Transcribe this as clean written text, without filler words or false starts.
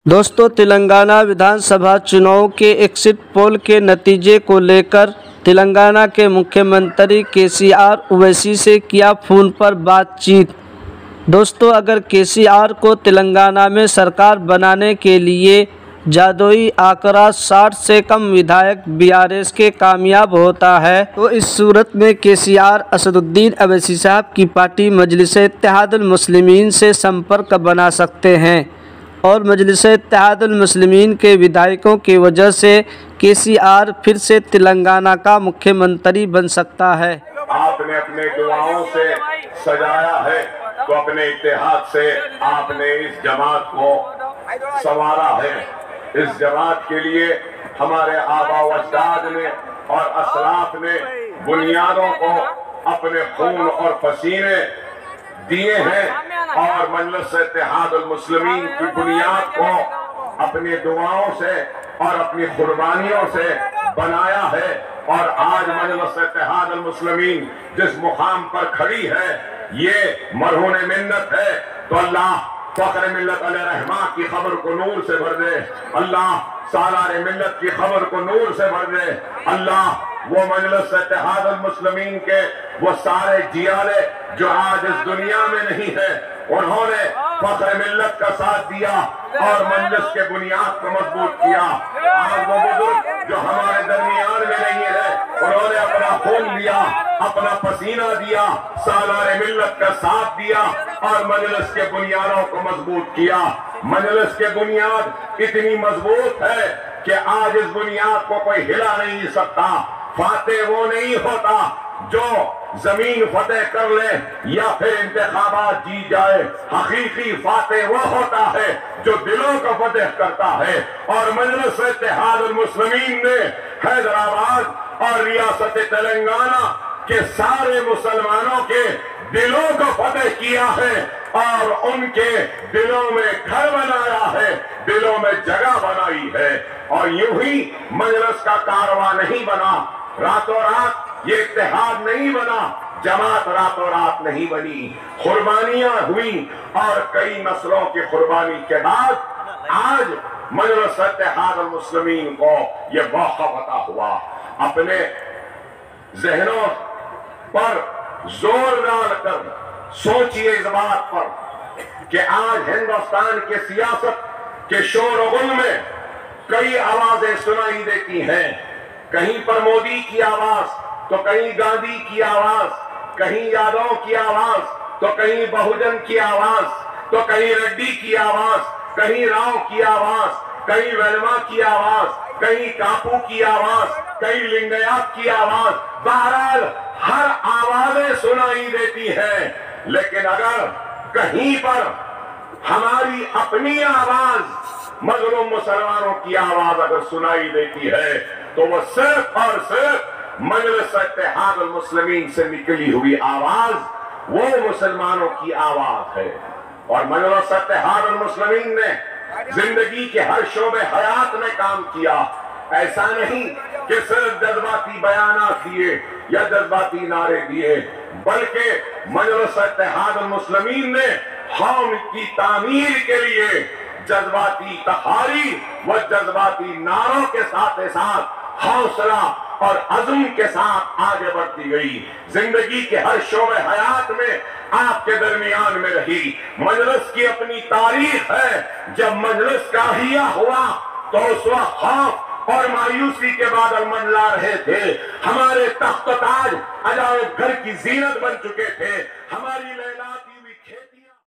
दोस्तों, तेलंगाना विधानसभा चुनाव के एग्जिट पोल के नतीजे को लेकर तेलंगाना के मुख्यमंत्री केसीआर ओवैसी से किया फोन पर बातचीत। दोस्तों, अगर केसीआर को तेलंगाना में सरकार बनाने के लिए जादुई आंकड़ा 60 से कम विधायक बीआरएस के कामयाब होता है तो इस सूरत में केसीआर असदुद्दीन ओवैसी साहब की पार्टी मजलिस-ए-इत्तेहादुल मुस्लिमीन से संपर्क बना सकते हैं और मजलिस-ए-इत्तेहादुल मुस्लिमीन के विधायकों की वजह से केसीआर फिर से तेलंगाना का मुख्यमंत्री बन सकता है। आपने अपने दुआओं से सजाया है तो अपने इत्तेहाद से आपने इस जमात को संवारा है। इस जमात के लिए हमारे आबा व अजदाद ने और असलाफ ने बुनियादों को अपने खून और पसीने दिए हैं और मजलिस-ए-इत्तेहादुल मुस्लिमीन की बुनियाद को अपनी दुआओं से और अपनी कुर्बानियों से बनाया है। और आज मजलिस-ए-इत्तेहादुल मुस्लिमीन जिस मुकाम पर खड़ी है ये मरहून मिन्नत है। तो अल्लाह फख्र मिल्लत अलैहिर्रहमा की खबर को नूर से भर दे, अल्लाह सालार मिल्लत की खबर को नूर से भर दे। अल्लाह वो मजलिस-ए-इत्तेहादुल मुस्लिमीन के वो सारे जियाले जो आज इस दुनिया में नहीं है, उन्होंने फख्र मिल्लत का साथ दिया और मजलिस के बुनियाद को मजबूत किया। आज वो बुजुर्ग जो हमारे दरमियान में नहीं है, उन्होंने अपना खून दिया, अपना पसीना दिया, सालार मिल्लत का साथ दिया और मजलिस के बुनियादों को मजबूत किया। मजलिस के बुनियाद इतनी मजबूत है कि आज इस बुनियाद को कोई हिला नहीं सकता। फातेह वो नहीं होता जो जमीन फतेह कर ले या फिर इंतखाबात जीत जाए। हकीकी फातेह वो होता है जो दिलों को फतेह करता है। और मजलिस-ए-इत्तेहादुल मुस्लिमीन ने हैदराबाद और रियासत तेलंगाना के सारे मुसलमानों के दिलों को फतेह किया है और उनके दिलों में घर बनाया है, दिलों में जगह बनाई है। और यूं ही मजलिस का कारवां नहीं बना, रातों रात ये इत्तेहाद नहीं बना, जमात रातों रात नहीं बनी। कुर्बानियां हुई और कई नस्लों की कुर्बानी के बाद आज मजलिस-ए-इत्तेहादुल मुस्लिमीन को ये मौका अता हुआ। अपने जहनों पर जोर डालकर सोचिए इस बात पर कि आज हिंदुस्तान के सियासत के शोर और गुल में कई आवाजें सुनाई देती हैं। कहीं पर मोदी की आवाज तो कहीं गांधी की आवाज, कहीं यादव की आवाज तो कहीं बहुजन की आवाज, तो कहीं रेड्डी की आवाज, कहीं राव की आवाज, कहीं वेलमा की आवाज, कहीं कापू की आवाज, कहीं लिंगायत की आवाज। बहरहाल हर आवाजें सुनाई देती हैं, लेकिन अगर कहीं पर हमारी अपनी आवाज, मजलूम मुसलमानों की आवाज अगर सुनाई देती है तो वो सिर्फ और सिर्फ मजलिस-ए-इत्तेहादुल मुस्लिमीन से निकली हुई आवाज वो मुसलमानों की आवाज है। और मजलिस-ए-इत्तेहादुल मुस्लिमीन ने जिंदगी के हर शोबे हयात में काम किया। ऐसा नहीं कि सिर्फ जज्बाती बयानात दिए या जज्बाती नारे दिए, बल्कि मजलिस-ए-इत्तेहादुल मुस्लिमीन ने कौम की तामीर के लिए जज्बाती तहारी व जज्बाती नारों के साथ हौसला और अज़्म के साथ आगे बढ़ती गई। जिंदगी के हर शोबे हयात में आपके दरमियान में रही। मजलिस की अपनी तारीख है। जब मजलिस का हिया हुआ तो उस वक्त खौफ और मायूसी के बादल मंडला रहे थे। हमारे तख्त ताज अजायब घर की जीनत बन चुके थे। हमारी लैला